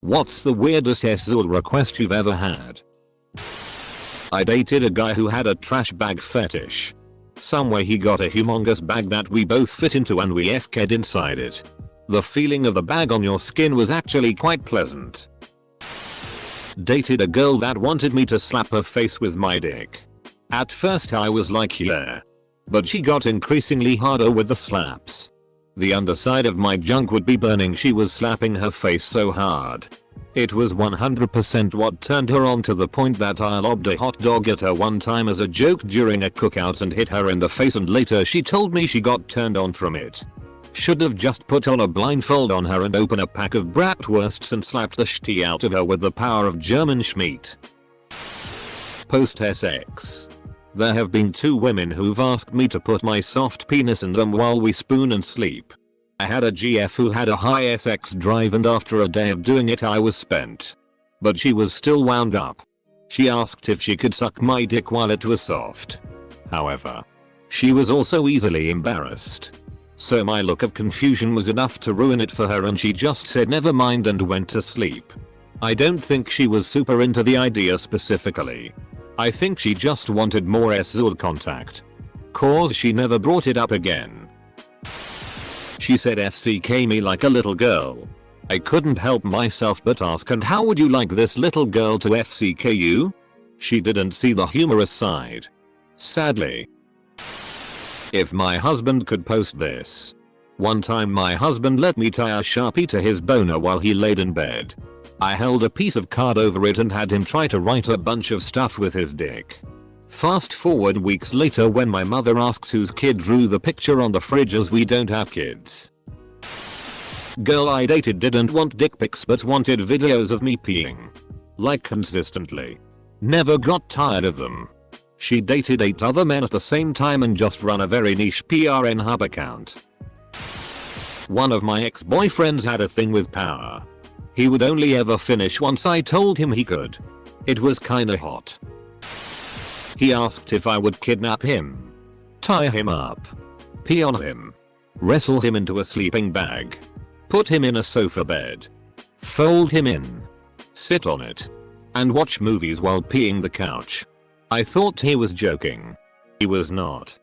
What's the weirdest SZOL request you've ever had? I dated a guy who had a trash bag fetish. Some way he got a humongous bag that we both fit into and we FK'd inside it. The feeling of the bag on your skin was actually quite pleasant. Dated a girl that wanted me to slap her face with my dick. At first I was like yeah. But she got increasingly harder with the slaps. The underside of my junk would be burning. She was slapping her face so hard. It was 100% what turned her on, to the point that I lobbed a hot dog at her one time as a joke during a cookout and hit her in the face, and later she told me she got turned on from it. Should've just put on a blindfold on her and opened a pack of bratwursts and slapped the shit out of her with the power of German Schmeat. Post-sex. There have been 2 women who've asked me to put my soft penis in them while we spoon and sleep. I had a GF who had a high sex drive, and after a day of doing it I was spent. But she was still wound up. She asked if she could suck my dick while it was soft. However, she was also easily embarrassed. So my look of confusion was enough to ruin it for her, and she just said never mind and went to sleep. I don't think she was super into the idea specifically. I think she just wanted more SZOL contact. Cause she never brought it up again. She said FCK me like a little girl. I couldn't help myself but ask, and how would you like this little girl to FCK you? She didn't see the humorous side. Sadly. If my husband could post this. One time my husband let me tie a Sharpie to his boner while he laid in bed. I held a piece of card over it and had him try to write a bunch of stuff with his dick. Fast forward weeks later when my mother asks whose kid drew the picture on the fridge, as we don't have kids. Girl I dated didn't want dick pics but wanted videos of me peeing. Like consistently. Never got tired of them. She dated 8 other men at the same time and just run a very niche PRN hub account. One of my ex-boyfriends had a thing with power. He would only ever finish once I told him he could. It was kinda hot. He asked if I would kidnap him, tie him up, pee on him, wrestle him into a sleeping bag, put him in a sofa bed, fold him in, sit on it, and watch movies while peeing the couch. I thought he was joking. He was not.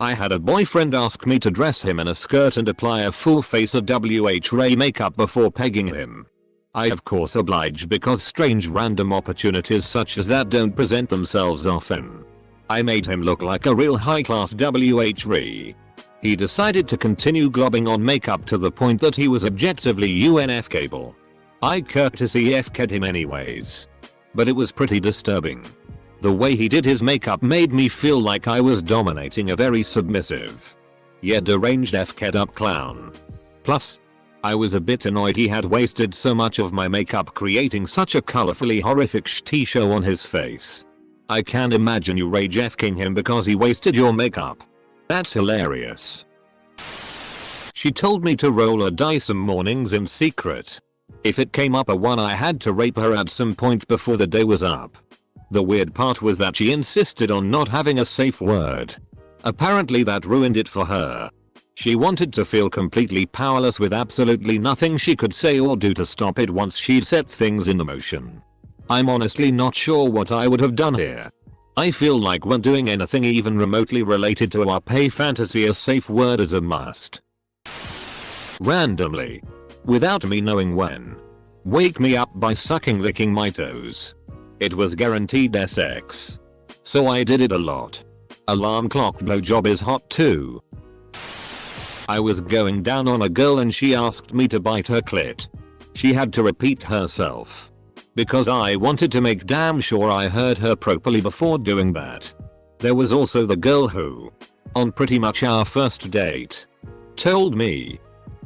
I had a boyfriend ask me to dress him in a skirt and apply a full face of WH-Ray makeup before pegging him. I of course obliged because strange random opportunities such as that don't present themselves often. I made him look like a real high-class WH-Ray. He decided to continue globbing on makeup to the point that he was objectively UNFKable. I courtesy FK'd him anyways. But it was pretty disturbing. The way he did his makeup made me feel like I was dominating a very submissive, yet deranged FK'd up clown. Plus, I was a bit annoyed he had wasted so much of my makeup creating such a colorfully horrific shitty show on his face. I can't imagine you rage FKing him because he wasted your makeup. That's hilarious. She told me to roll a dice some mornings in secret. If it came up a 1 I had to rape her at some point before the day was up. The weird part was that she insisted on not having a safe word. Apparently that ruined it for her. She wanted to feel completely powerless with absolutely nothing she could say or do to stop it once she'd set things in motion. I'm honestly not sure what I would have done here. I feel like when doing anything even remotely related to our pay fantasy, a safe word is a must. Randomly. Without me knowing when. Wake me up by licking my toes. It was guaranteed sex. So I did it a lot. Alarm clock blowjob is hot too. I was going down on a girl and she asked me to bite her clit. She had to repeat herself. Because I wanted to make damn sure I heard her properly before doing that. There was also the girl who, on pretty much our first date, told me,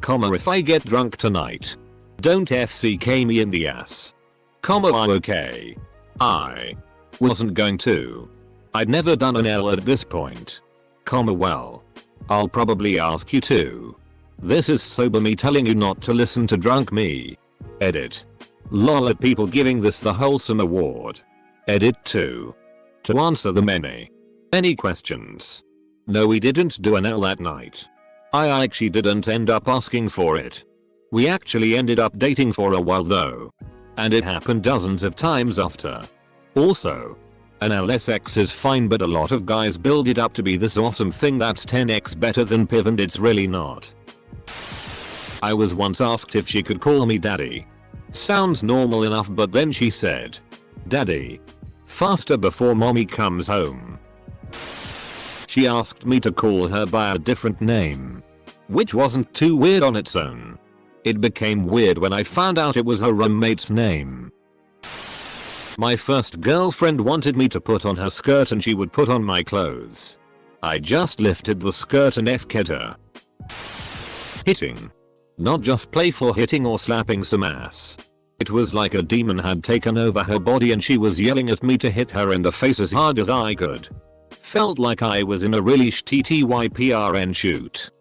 if I get drunk tonight, don't FCK me in the ass. I'm okay. I wasn't going to. I'd never done an L at this point. Well, I'll probably ask you to. This is sober me telling you not to listen to drunk me. Edit. Lol at people giving this the wholesome award. Edit 2. To answer the many questions. No, we didn't do an L that night. I actually didn't end up asking for it. We actually ended up dating for a while though. And it happened dozens of times after. Also, an LSX is fine, but a lot of guys build it up to be this awesome thing that's 10x better than PIV, and it's really not. I was once asked if she could call me daddy. Sounds normal enough, but then she said, "Daddy, faster before mommy comes home." She asked me to call her by a different name, which wasn't too weird on its own. It became weird when I found out it was her roommate's name. My first girlfriend wanted me to put on her skirt and she would put on my clothes. I just lifted the skirt and FK'd her. Hitting. Not just playful hitting or slapping some ass. It was like a demon had taken over her body and she was yelling at me to hit her in the face as hard as I could. Felt like I was in a really TTYPRN shoot.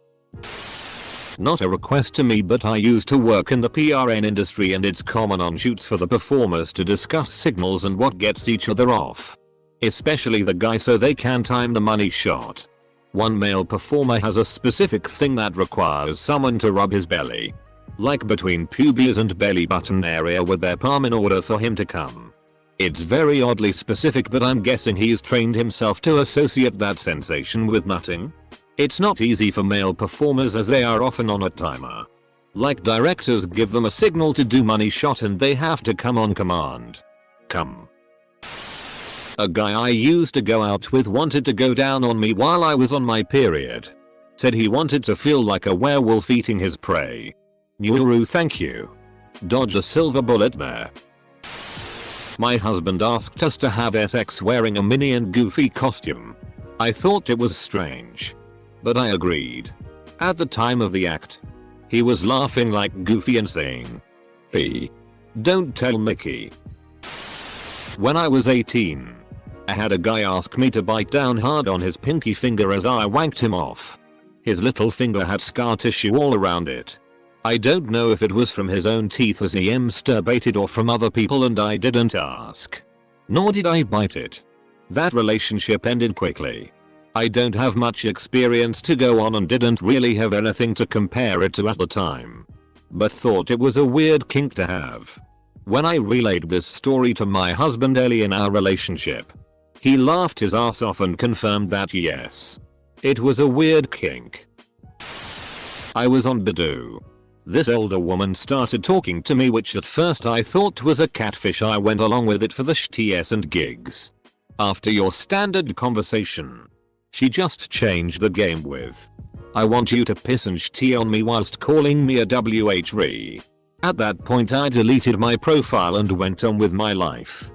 Not a request to me, but I used to work in the PRN industry and it's common on shoots for the performers to discuss signals and what gets each other off. Especially the guy, so they can time the money shot. One male performer has a specific thing that requires someone to rub his belly. Like between pubes and belly button area with their palm in order for him to come. It's very oddly specific, but I'm guessing he's trained himself to associate that sensation with nutting. It's not easy for male performers as they are often on a timer. Like directors give them a signal to do money shot and they have to come on command. Come. A guy I used to go out with wanted to go down on me while I was on my period. Said he wanted to feel like a werewolf eating his prey. you.I, thank you. Dodge a silver bullet there. My husband asked us to have sex wearing a Minnie and Goofy costume. I thought it was strange, but I agreed. At the time of the act, he was laughing like Goofy and saying, "Hey, don't tell Mickey." When I was 18, I had a guy ask me to bite down hard on his pinky finger as I wanked him off. His little finger had scar tissue all around it. I don't know if it was from his own teeth as he masturbated or from other people, and I didn't ask. Nor did I bite it. That relationship ended quickly. I don't have much experience to go on and didn't really have anything to compare it to at the time. But thought it was a weird kink to have. When I relayed this story to my husband early in our relationship, he laughed his ass off and confirmed that yes, it was a weird kink. I was on Badoo. This older woman started talking to me, which at first I thought was a catfish. I went along with it for the shts and gigs. After your standard conversation, she just changed the game with, "I want you to piss and shit on me," whilst calling me a WHRE. At that point I deleted my profile and went on with my life.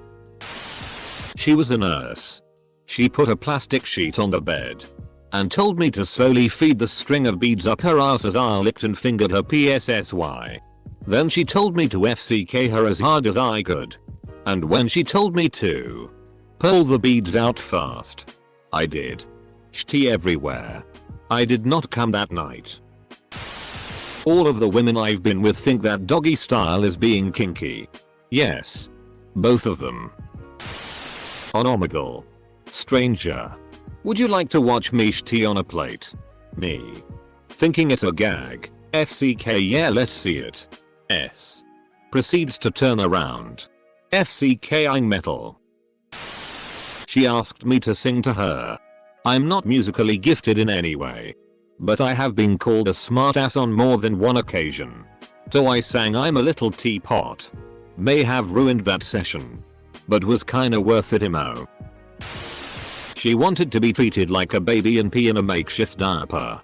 She was a nurse. She put a plastic sheet on the bed and told me to slowly feed the string of beads up her ass as I licked and fingered her PSSY. Then she told me to FCK her as hard as I could. And when she told me to pull the beads out fast, I did. Shitty everywhere. I did not come that night. All of the women I've been with think that doggy style is being kinky. Yes. Both of them. Onomegal. Stranger. Would you like to watch me shitty on a plate? Me. Thinking it's a gag. FCK, yeah, let's see it. S. Proceeds to turn around. FCK, I'm metal. She asked me to sing to her. I'm not musically gifted in any way, but I have been called a smartass on more than one occasion. So I sang I'm a little teapot. May have ruined that session, but was kinda worth it, emo. She wanted to be treated like a baby and pee in a makeshift diaper.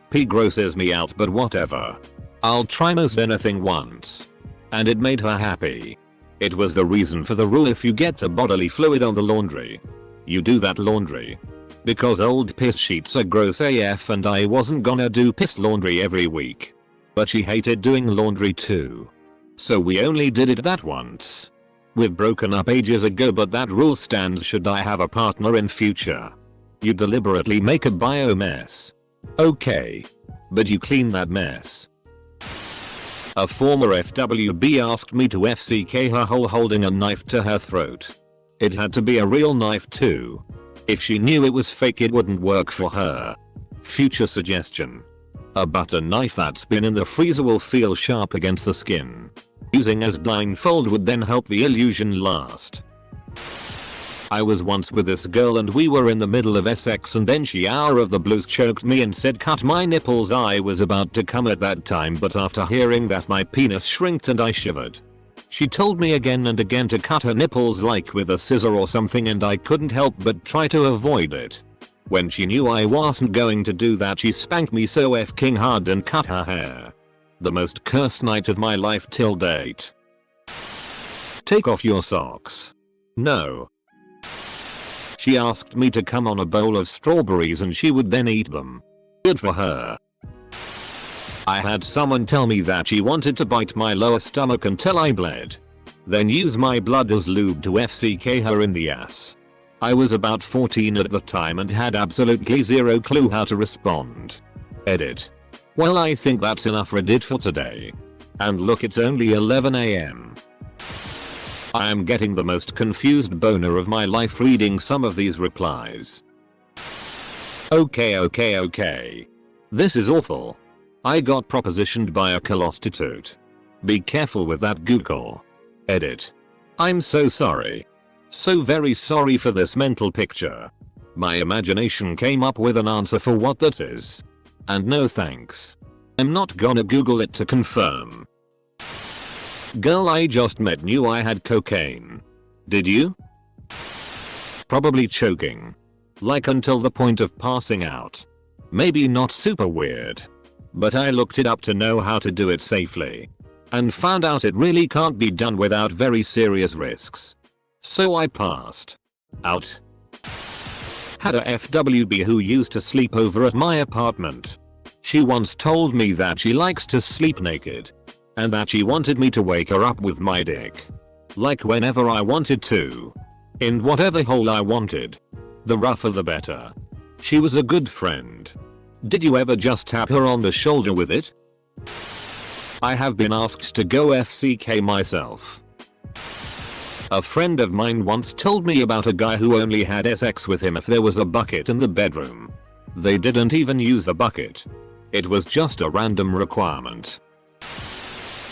Pee grosses me out, but whatever. I'll try most anything once. And it made her happy. It was the reason for the rule: if you get the bodily fluid on the laundry, you do that laundry. Because old piss sheets are gross AF and I wasn't gonna do piss laundry every week. But she hated doing laundry too. So we only did it that once. We've broken up ages ago, but that rule stands should I have a partner in future. You deliberately make a bio mess. Okay. But you clean that mess. A former FWB asked me to FCK her while holding a knife to her throat. It had to be a real knife too. If she knew it was fake, it wouldn't work for her. Future suggestion. A butter knife that's been in the freezer will feel sharp against the skin. Using as blindfold would then help the illusion last. I was once with this girl and we were in the middle of sex and then she out of the blues choked me and said cut my nipples. I was about to come at that time, but after hearing that my penis shrinked and I shivered. She told me again and again to cut her nipples like with a scissor or something and I couldn't help but try to avoid it. When she knew I wasn't going to do that, she spanked me so f***ing hard and cut her hair. The most cursed night of my life till date. Take off your socks. No. She asked me to come on a bowl of strawberries and she would then eat them. Good for her. I had someone tell me that she wanted to bite my lower stomach until I bled. Then use my blood as lube to FCK her in the ass. I was about 14 at the time and had absolutely zero clue how to respond. Edit. Well, I think that's enough Reddit for today. And look, it's only 11 AM. I am getting the most confused boner of my life reading some of these replies. Okay. This is awful. I got propositioned by a colostitute. Be careful with that Google. Edit. I'm so sorry. So very sorry for this mental picture. My imagination came up with an answer for what that is. And no thanks. I'm not gonna Google it to confirm. Girl I just met knew I had cocaine. Did you? Probably choking. Like until the point of passing out. Maybe not super weird. But I looked it up to know how to do it safely. And found out it really can't be done without very serious risks. So I passed out. Had a FWB who used to sleep over at my apartment. She once told me that she likes to sleep naked. And that she wanted me to wake her up with my dick. Like whenever I wanted to. In whatever hole I wanted. The rougher the better. She was a good friend. Did you ever just tap her on the shoulder with it? I have been asked to go FCK myself. A friend of mine once told me about a guy who only had sex with him if there was a bucket in the bedroom. They didn't even use the bucket. It was just a random requirement.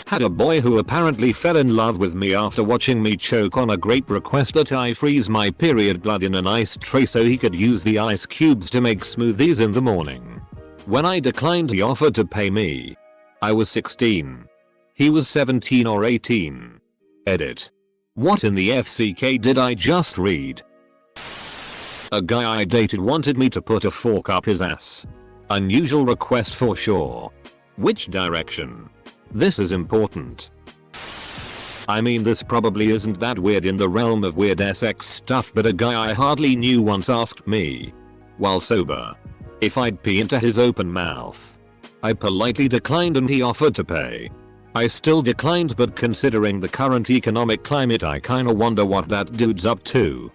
Had a boy who apparently fell in love with me after watching me choke on a grape, request that I freeze my period blood in an ice tray so he could use the ice cubes to make smoothies in the morning. When I declined, he offered to pay me. I was 16. He was 17 or 18. Edit. What in the FCK did I just read? A guy I dated wanted me to put a fork up his ass. Unusual request for sure. Which direction? This is important. I mean, this probably isn't that weird in the realm of weird sex stuff, but a guy I hardly knew once asked me, while sober, if I'd pee into his open mouth. I politely declined and he offered to pay. I still declined, but considering the current economic climate I kinda wonder what that dude's up to.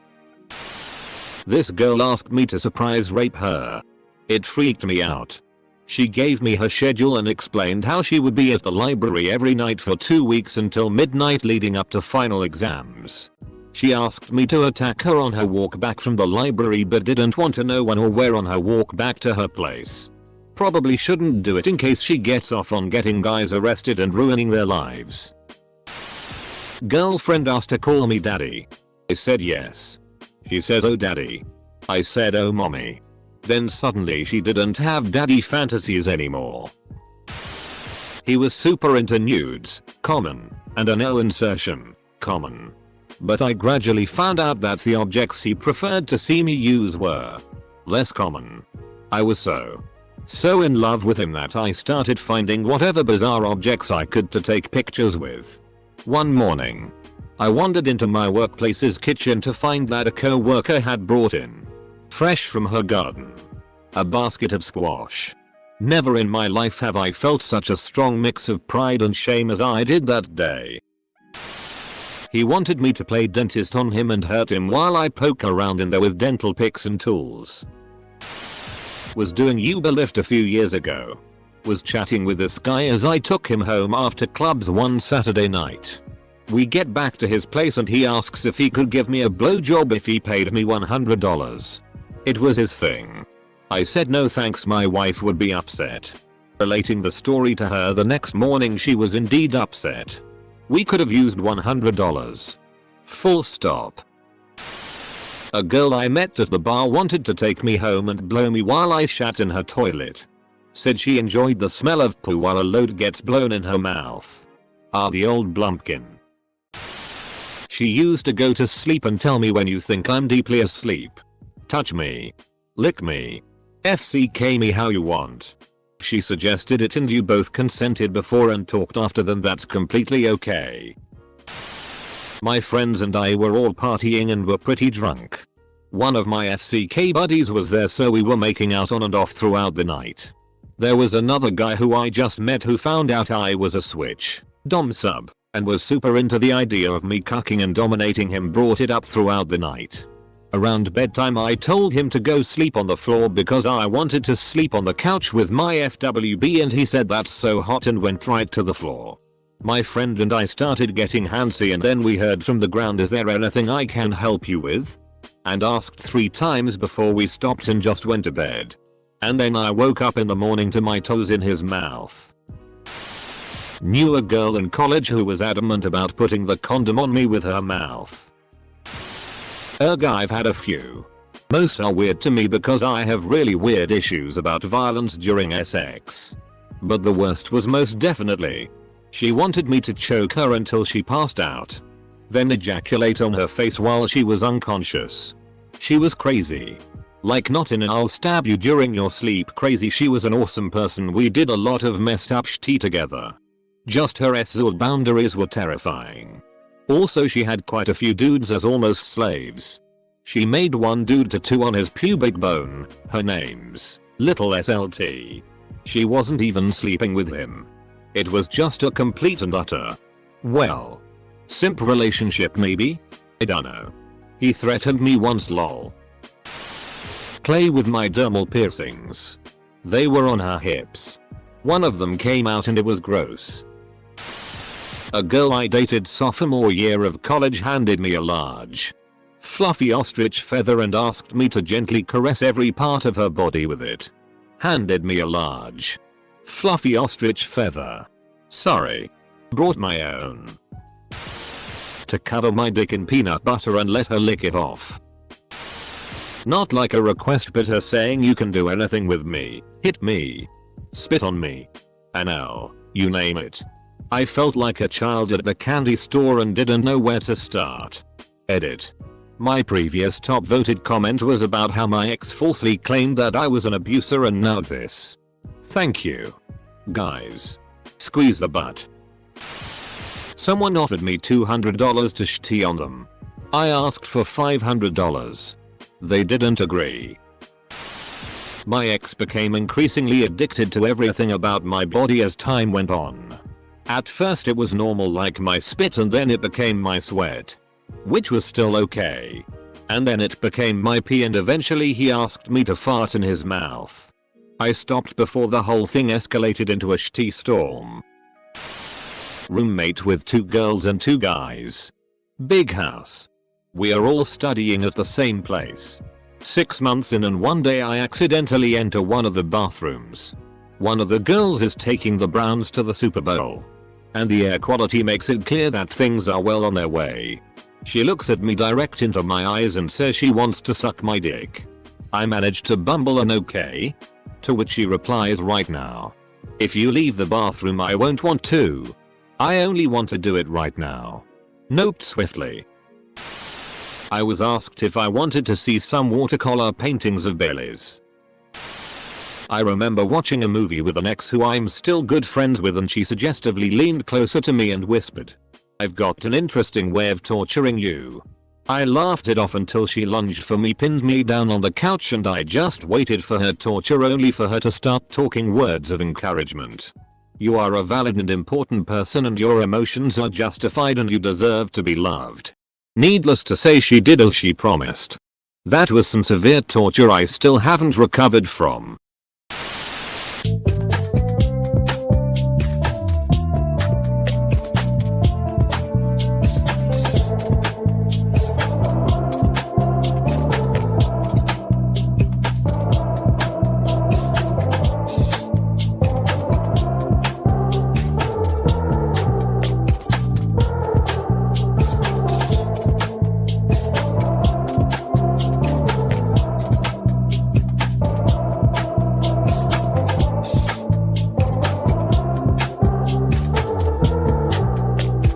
This girl asked me to surprise rape her. It freaked me out. She gave me her schedule and explained how she would be at the library every night for 2 weeks until midnight leading up to final exams. She asked me to attack her on her walk back from the library but didn't want to know when or where on her walk back to her place. Probably shouldn't do it in case she gets off on getting guys arrested and ruining their lives. Girlfriend asked to call me daddy. I said yes. She says oh daddy. I said oh mommy. Then suddenly she didn't have daddy fantasies anymore. He was super into nudes, common, and an L insertion, common. But I gradually found out that the objects he preferred to see me use were less common. I was so in love with him that I started finding whatever bizarre objects I could to take pictures with. One morning, I wandered into my workplace's kitchen to find that a co-worker had brought in, fresh from her garden, a basket of squash. Never in my life have I felt such a strong mix of pride and shame as I did that day. He wanted me to play dentist on him and hurt him while I poke around in there with dental picks and tools. Was doing Uber Lyft a few years ago. Was chatting with this guy as I took him home after clubs one Saturday night. We get back to his place and he asks if he could give me a blowjob if he paid me $100. It was his thing. I said no thanks, my wife would be upset. Relating the story to her the next morning, she was indeed upset. We could have used $100. Full stop. A girl I met at the bar wanted to take me home and blow me while I shat in her toilet. Said she enjoyed the smell of poo while a load gets blown in her mouth. The old blumpkin. She used to go to sleep and tell me, when you think I'm deeply asleep, touch me. Lick me. FCK me how you want. She suggested it and you both consented before and talked after, then that's completely okay. My friends and I were all partying and were pretty drunk. One of my FCK buddies was there, so we were making out on and off throughout the night. There was another guy who I just met who found out I was a switch, dom sub, and was super into the idea of me cucking and dominating him, brought it up throughout the night. Around bedtime I told him to go sleep on the floor because I wanted to sleep on the couch with my FWB, and he said that's so hot and went right to the floor. My friend and I started getting handsy, and then we heard from the ground, "Is there anything I can help you with?" and asked 3 times before we stopped and just went to bed. And then I woke up in the morning to my toes in his mouth. Knew a girl in college who was adamant about putting the condom on me with her mouth. I've had a few. Most are weird to me because I have really weird issues about violence during sex. But the worst was most definitely, she wanted me to choke her until she passed out, then ejaculate on her face while she was unconscious. She was crazy. Like, not in an "I'll stab you during your sleep" crazy. She was an awesome person. We did a lot of messed up shit together. Just her sexual boundaries were terrifying. Also, she had quite a few dudes as almost slaves. She made one dude tattoo on his pubic bone. Her name's Little SLT. She wasn't even sleeping with him. It was just a complete and utter, well, simp relationship maybe? I don't know. He threatened me once, lol. Play with my dermal piercings. They were on her hips. One of them came out and it was gross. A girl I dated sophomore year of college handed me a large, fluffy ostrich feather and asked me to gently caress every part of her body with it. Handed me a large, fluffy ostrich feather. Sorry. Brought my own. To cover my dick in peanut butter and let her lick it off. Not like a request, but her saying, "You can do anything with me. Hit me. Spit on me. Anal. You name it." I felt like a child at the candy store and didn't know where to start. Edit. My previous top voted comment was about how my ex falsely claimed that I was an abuser, and now this. Thank you. Guys. Squeeze the butt. Someone offered me $200 to shitty on them. I asked for $500. They didn't agree. My ex became increasingly addicted to everything about my body as time went on. At first it was normal, like my spit, and then it became my sweat, which was still okay. And then it became my pee, and eventually he asked me to fart in his mouth. I stopped before the whole thing escalated into a shitty storm. Roommate with 2 girls and 2 guys. Big house. We are all studying at the same place. 6 months in, and one day I accidentally enter one of the bathrooms. One of the girls is taking the Browns to the Super Bowl. And the air quality makes it clear that things are well on their way. She looks at me direct into my eyes and says she wants to suck my dick. I managed to bumble an okay. To which she replies, "Right now. If you leave the bathroom I won't want to. I only want to do it right now." Note swiftly. I was asked if I wanted to see some watercolor paintings of Bailey's. I remember watching a movie with an ex who I'm still good friends with, and she suggestively leaned closer to me and whispered, "I've got an interesting way of torturing you." I laughed it off until she lunged for me, pinned me down on the couch, and I just waited for her torture, only for her to start talking words of encouragement. "You are a valid and important person, and your emotions are justified, and you deserve to be loved." Needless to say, she did as she promised. That was some severe torture I still haven't recovered from.